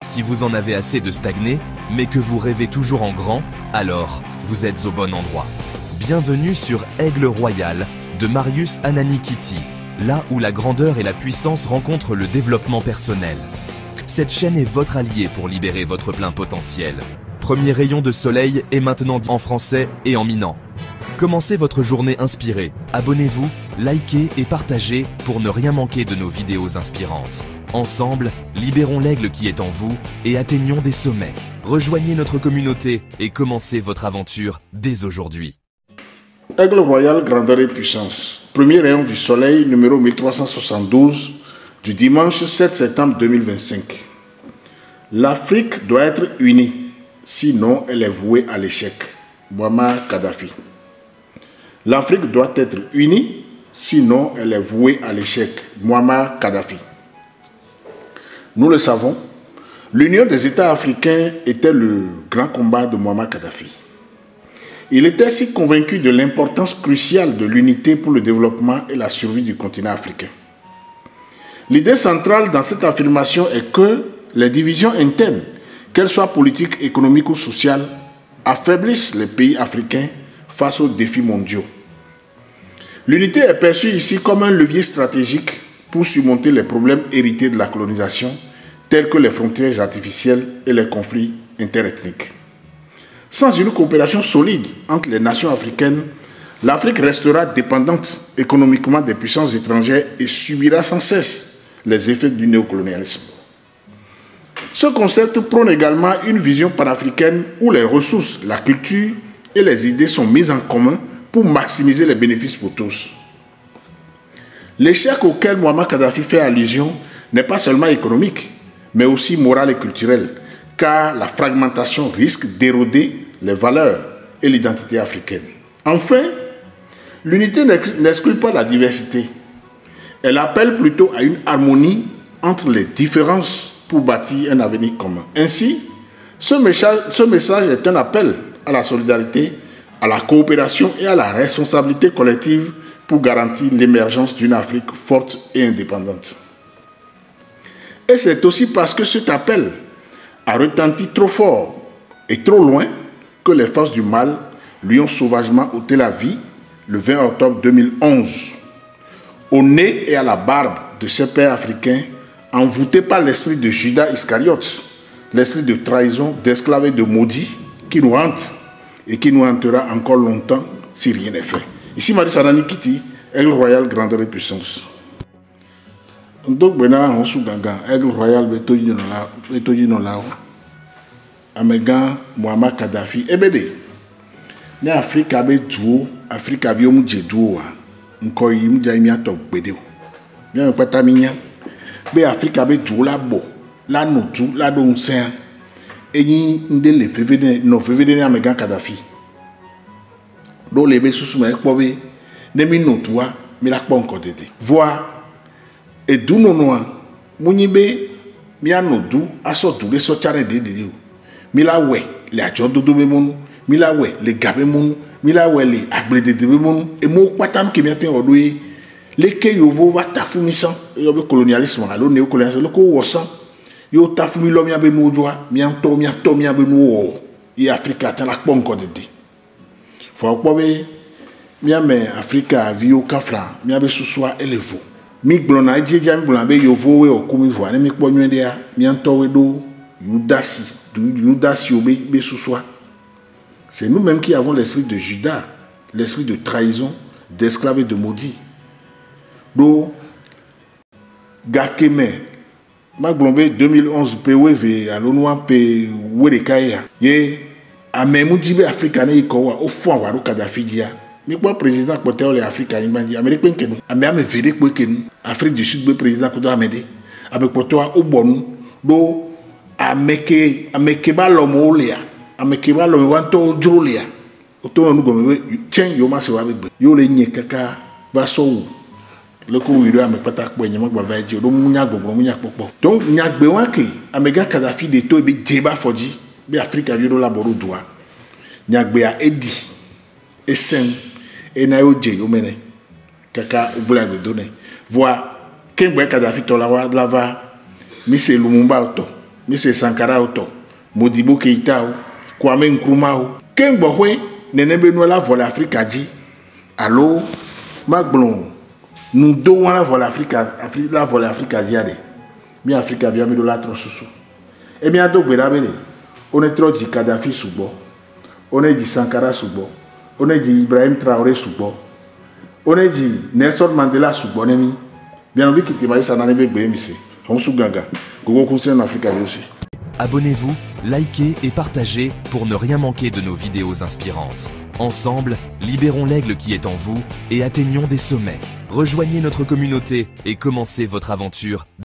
Si vous en avez assez de stagner, mais que vous rêvez toujours en grand, alors vous êtes au bon endroit. Bienvenue sur Aigle Royal de Marius Ananikiti, là où la grandeur et la puissance rencontrent le développement personnel. Cette chaîne est votre allié pour libérer votre plein potentiel. Premier rayon de soleil est maintenant en français et en minant. Commencez votre journée inspirée. Abonnez-vous, likez et partagez pour ne rien manquer de nos vidéos inspirantes. Ensemble, libérons l'aigle qui est en vous et atteignons des sommets. Rejoignez notre communauté et commencez votre aventure dès aujourd'hui. Aigle Royal, grandeur et puissance. Premier rayon du soleil, numéro 1372, du dimanche 7 septembre 2025. L'Afrique doit être unie, sinon elle est vouée à l'échec. Muammar Kadhafi. L'Afrique doit être unie, sinon elle est vouée à l'échec. Muammar Kadhafi. Nous le savons, l'union des États africains était le grand combat de Muammar Kadhafi. Il était si convaincu de l'importance cruciale de l'unité pour le développement et la survie du continent africain. L'idée centrale dans cette affirmation est que les divisions internes, qu'elles soient politiques, économiques ou sociales, affaiblissent les pays africains face aux défis mondiaux. L'unité est perçue ici comme un levier stratégique pour surmonter les problèmes hérités de la colonisation, tels que les frontières artificielles et les conflits interethniques. Sans une coopération solide entre les nations africaines, l'Afrique restera dépendante économiquement des puissances étrangères et subira sans cesse les effets du néocolonialisme. Ce concept prône également une vision panafricaine où les ressources, la culture et les idées sont mises en commun pour maximiser les bénéfices pour tous. L'échec auquel Muammar Kadhafi fait allusion n'est pas seulement économique, mais aussi moral et culturel, car la fragmentation risque d'éroder les valeurs et l'identité africaine. Enfin, l'unité n'exclut pas la diversité. Elle appelle plutôt à une harmonie entre les différences pour bâtir un avenir commun. Ainsi, ce message est un appel à la solidarité, à la coopération et à la responsabilité collective pour garantir l'émergence d'une Afrique forte et indépendante. Et c'est aussi parce que cet appel a retenti trop fort et trop loin que les forces du mal lui ont sauvagement ôté la vie le 20 octobre 2011. Au nez et à la barbe de ces pères africains, envoûtés par l'esprit de Judas Iscariote, l'esprit de trahison, d'esclave et de maudit qui nous hante et qui nous hantera encore longtemps si rien n'est fait. Ici Marius Ananikiti, Aigle Royal, grandeur et puissance. Donc, on sous ganga, Aigle Royal, betoji no lao. Amegan Muammar Kadhafi. Ebede. Ne Afrika be duo, Afrika vi omu je duo wa. Nko yi mu jai mi atok bede o. Mi me pata minya. Be Afrika be duo la bo, la notu, la do unsen. Eyi ndele fevede no fevede ne Amegan Kadhafi. Do lebe susu me ekpo be ne mi notu wa, mi la kpo nko dede. Voa et d'où nous mounibe miano du aso du so chare de mila we le ajo dodo be monu mila we le gabe monu mila we le agblede de be monu e mo patam ke miaten odo yi le ke yovo va tafumisan yo be colonialisme alo néocolonialisme le ko wosan yo tafumi lo mia be modwa mianto mia be no i Africa tan la kponko de fo ko be mia me Africa vio kafra mia be suswa elevo mi glona jeja mi glona be yovo we okumi vo ani mi kpo nwede a mi anto we do Judas be suswa. C'est nous-mêmes qui avons l'esprit de Judas, l'esprit de trahison, d'esclave et de maudit. Do gakeme ma glombe 2011 PWV alonwa pe werekaya ye amemu jibe Africa ne ikowa o fo awaro Kadhafi dia. Mi kwa président côté les Africains imandi américain kenu ame véré ko kenu Afrique du Sud be président ko do amede avec poto o bonu do ameke ba lomo lia ameke ba lomo wanto julia o to nu gome chen yo ma se wa be yo le nye kaka ba so le ko wi do ame pata ko nyama gba va ji do munya gbogbo munya popo donc nyagbe wan ke Amegan Kadhafi de to be jeba foji be Africa bi do laboru doa nyagbe a edi esen ena yo je yo mene kaka ubula gbe ne voa kengbe Kadhafi to la wa lava mi se Lumumba to M. Sankara Oto, Modibo Keïta, Kwame Nkrumah, Ken Bohwe, Nenebeno la vol Afrique a dit, allô, Magblon, nous devons la vol Afrique a dit, mais Afrique a bien mis de la transsoussou. Et bien, on est trop dit Kadhafi sous bord, on est dit Sankara sous bord, on est dit Ibrahim Traoré sous bord, on est dit Nelson Mandela sous bord, bien envie qu'il t'imagine ça n'en est pas bien, on sous ganga, Gogo concerne Afrique aussi. Abonnez-vous, likez et partagez pour ne rien manquer de nos vidéos inspirantes. Ensemble, libérons l'aigle qui est en vous et atteignons des sommets. Rejoignez notre communauté et commencez votre aventure.